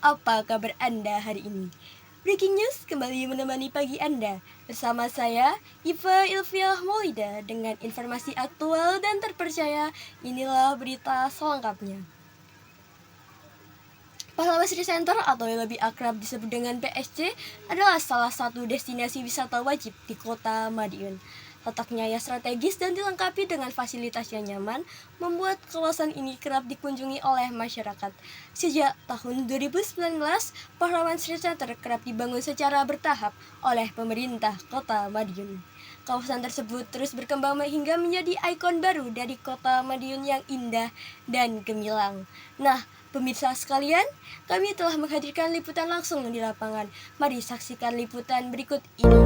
apa kabar Anda hari ini? Breaking News kembali menemani pagi Anda. Bersama saya, Iva Ilfiah Maulida, dengan informasi aktual dan terpercaya. Inilah berita selengkapnya. Pahlawan City Center atau yang lebih akrab disebut dengan PSC adalah salah satu destinasi wisata wajib di kota Madiun. Letaknya yang strategis dan dilengkapi dengan fasilitas yang nyaman membuat kawasan ini kerap dikunjungi oleh masyarakat. Sejak tahun 2019, Pahlawan City Center kerap dibangun secara bertahap oleh pemerintah kota Madiun. Kawasan tersebut terus berkembang hingga menjadi ikon baru dari kota Madiun yang indah dan gemilang. Nah, pemirsa sekalian, kami telah menghadirkan liputan langsung di lapangan. Mari saksikan liputan berikut ini.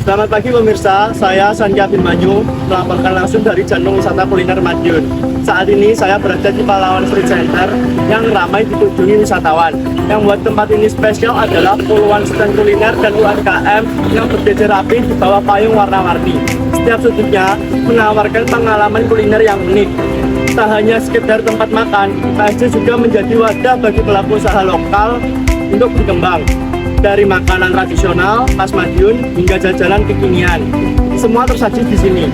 Selamat pagi pemirsa, saya Sanjay Abimanyu melaporkan langsung dari Jantung Wisata Kuliner Madiun. Saat ini saya berada di Pahlawan Street Center yang ramai dikunjungi wisatawan. Yang membuat tempat ini spesial adalah puluhan stand kuliner dan UMKM yang berjejer rapi di bawah payung warna-warni. Setiap sudutnya menawarkan pengalaman kuliner yang unik. Tak hanya sekedar tempat makan, PSC juga menjadi wadah bagi pelaku usaha lokal untuk berkembang. Dari makanan tradisional khas Madiun hingga jajanan kekinian, semua tersaji di sini.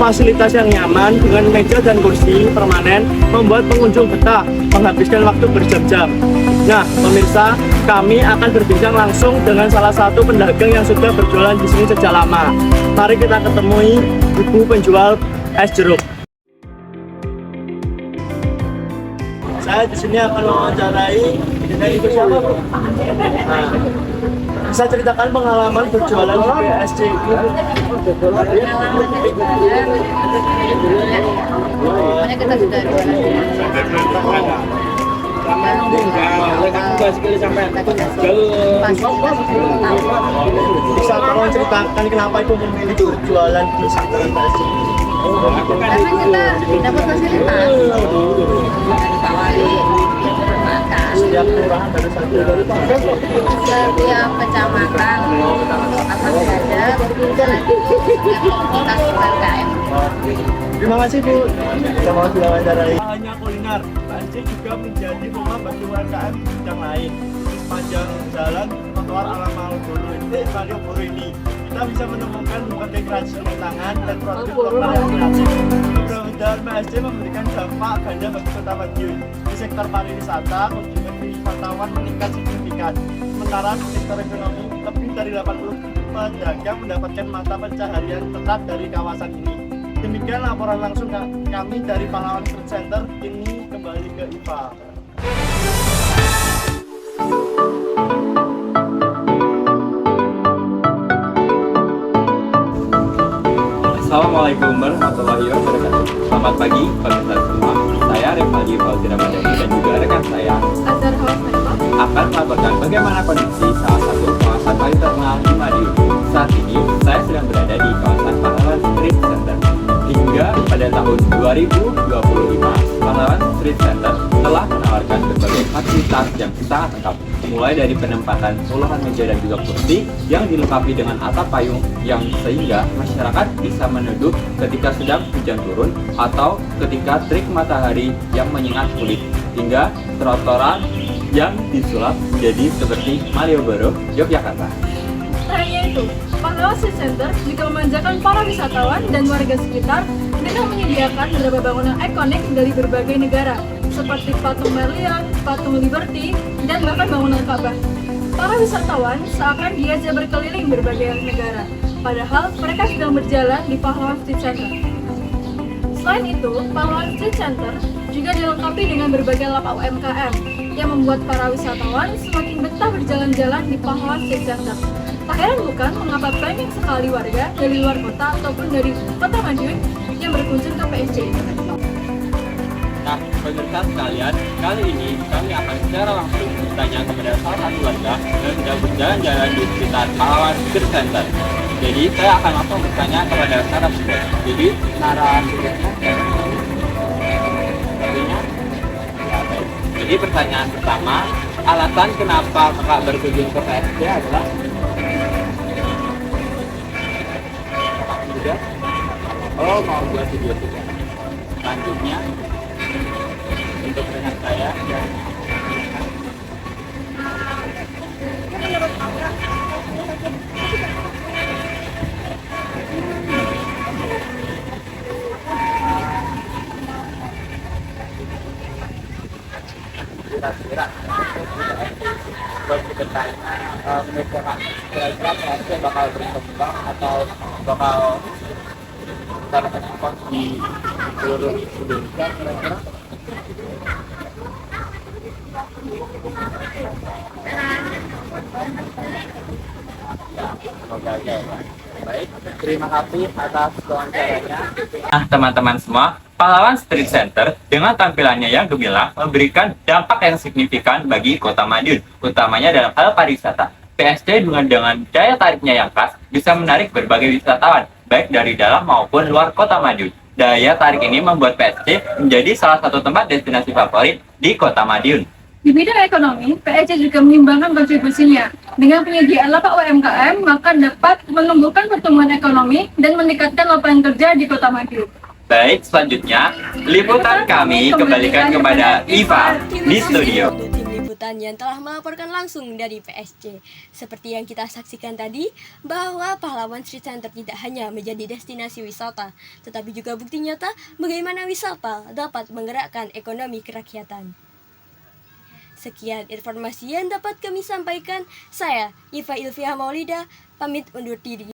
Fasilitas yang nyaman dengan meja dan kursi permanen membuat pengunjung betah menghabiskan waktu berjam-jam. Nah, pemirsa, kami akan berbincang langsung dengan salah satu pedagang yang sudah berjualan di sini sejak lama. Mari kita ketemui ibu penjual es jeruk. Saya di sini akan mewawancarai ibu siapa, Bu? Nah, bisa ceritakan pengalaman berjualan di PSC ini? Kita sudah bisa tolong ceritakan kenapa itu memilih berjualan di sekitaran PSC? karena kita dapat fasilitas Setiap kelurahan dari setiap kecamatan untuk apa saja komunitas UMKM. Terima kasih Bu, kita mau diwawancarai. Hanya kuliner, PSC juga menjadi rumah bagi UMKM yang lain. Sepanjang jalan trotoar ala Malioboro ini, kita bisa menemukan berbagai kerajinan tangan dan produk lokal yang kreatif. Mudah-mudahan PSC memberikan dampak ganda bagi kota Madiun. Di sektor pariwisata, kunjungan wisatawan meningkat signifikan. Sementara di sektor ekonomi, lebih dari 80 pedagang mendapatkan mata pencaharian tetap dari kawasan ini. Demikian laporan langsung kami dari Pahlawan Street Center. Ini kembali ke IPA. Assalamualaikum warahmatullahi wabarakatuh. Selamat pagi pemirsa semua. Saya Revaldi Fauzira Madani dan juga rekan saya Azhar Hawasmeva akan melaporkan bagaimana kondisi salah satu kawasan paling terkenal di Madiun. Saat ini saya sedang berada di kawasan Pahlawan Street Center. Hingga pada tahun 2025, Pahlawan Street Center telah menawarkan berbagai fasilitas yang sangat lengkap, mulai dari penempatan puluhan meja dan juga kursi yang dilengkapi dengan atap payung yang sehingga masyarakat bisa meneduh ketika sedang hujan turun atau ketika terik matahari yang menyengat kulit, hingga trotoar yang disulap menjadi seperti Malioboro, Yogyakarta. Tak hanya itu, Pahlawan Street Center juga memanjakan para wisatawan dan warga sekitar dengan menyediakan beberapa bangunan ikonik dari berbagai negara, seperti patung Merlion, patung Liberty, dan bahkan bangunan Ka'bah. Para wisatawan seakan diajak berkeliling berbagai negara, padahal mereka sedang berjalan di Pahlawan Street Center. Selain itu, Pahlawan Street Center juga dilengkapi dengan berbagai lapak UMKM yang membuat para wisatawan semakin betah berjalan-jalan di Pahlawan Street Center. Tak heran bukan mengapa banyak sekali warga dari luar kota ataupun dari kota Madiun yang berkunjung ke PSC ini. Nah, pemirsa sekalian, kali ini kami akan secara langsung bertanya kepada salah satu warga yang sedang berjalan-jalan di sekitar Pahlawan Street Center. Jadi, saya akan langsung bertanya kepada narasumber. Jadi, Jadi pertanyaan pertama, alasan kenapa kakak berkunjung ke PSC adalah sudah? Oh, mau buat video juga. Selanjutnya untuk rekan saya Kira-kira berdebat menentukan kira-kira PSC bakal berkembang atau bakal terkembang di seluruh Indonesia kira-kira. Semoga aja ya, Pak. Baik, terima kasih atas wawancaranya. Nah, teman-teman semua, Pahlawan Street Center dengan tampilannya yang gemilang memberikan dampak yang signifikan bagi Kota Madiun, utamanya dalam hal pariwisata. PSC dengan daya tariknya yang khas bisa menarik berbagai wisatawan, baik dari dalam maupun luar Kota Madiun. Daya tarik ini membuat PSC menjadi salah satu tempat destinasi favorit di Kota Madiun. Di bidang ekonomi, PSC juga menyumbangkan kontribusinya. Dengan penyediaan lapak UMKM, maka dapat menumbuhkan pertumbuhan ekonomi dan meningkatkan lapangan kerja di Kota Madiun. Baik, selanjutnya liputan kami kembalikan kepada Iva di studio. Untuk tim liputan yang telah melaporkan langsung dari PSC. Seperti yang kita saksikan tadi, bahwa Pahlawan Street Center tidak hanya menjadi destinasi wisata, tetapi juga bukti nyata bagaimana wisata dapat menggerakkan ekonomi kerakyatan. Sekian informasi yang dapat kami sampaikan. Saya, Iva Ilfiah Maulida, pamit undur diri.